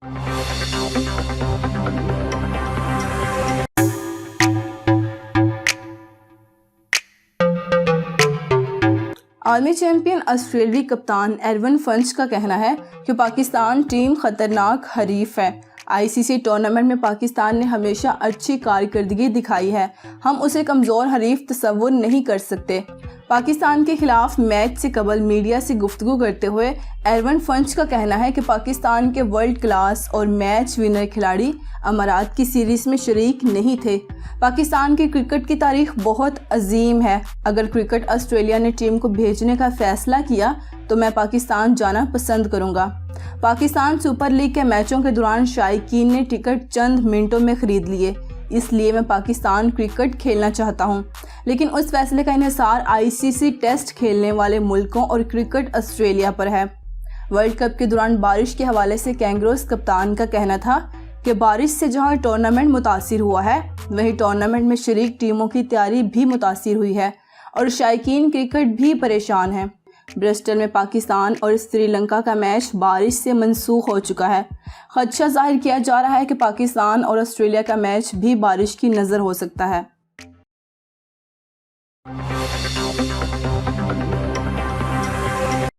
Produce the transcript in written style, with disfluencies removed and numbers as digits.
عالمی چیمپئن آسٹریلوی کپتان ایرون فنچ کا کہنا ہے کہ پاکستان ٹیم خطرناک حریف ہے۔ ICC ٹورنامنٹ میں پاکستان نے ہمیشہ اچھی کارکردگی دکھائی ہے، ہم اسے کمزور حریف تصور نہیں کر سکتے۔ پاکستان کے خلاف میچ سے قبل میڈیا سے گفتگو کرتے ہوئے ایرون فنچ کا کہنا ہے کہ پاکستان کے ورلڈ کلاس اور میچ ونر کھلاڑی امارات کی سیریز میں شریک نہیں تھے۔ پاکستان کی کرکٹ کی تاریخ بہت عظیم ہے۔ اگر کرکٹ آسٹریلیا نے ٹیم کو بھیجنے کا فیصلہ کیا تو میں پاکستان جانا پسند کروں گا۔ پاکستان سپر لیگ کے میچوں کے دوران شائقین نے ٹکٹ چند منٹوں میں خرید لیے، اس لیے میں پاکستان کرکٹ کھیلنا چاہتا ہوں، لیکن اس فیصلے کا انحصار ICC ٹیسٹ کھیلنے والے ملکوں اور کرکٹ آسٹریلیا پر ہے۔ ورلڈ کپ کے دوران بارش کے حوالے سے کینگروز کپتان کا کہنا تھا کہ بارش سے جہاں ٹورنامنٹ متاثر ہوا ہے وہیں ٹورنامنٹ میں شریک ٹیموں کی تیاری بھی متاثر ہوئی ہے اور شائقین کرکٹ بھی پریشان ہیں۔ برسٹل میں پاکستان اور سری لنکا کا میچ بارش سے منسوخ ہو چکا ہے۔ خدشہ ظاہر کیا جا رہا ہے کہ پاکستان اور آسٹریلیا کا میچ بھی بارش کی نذر ہو سکتا ہے۔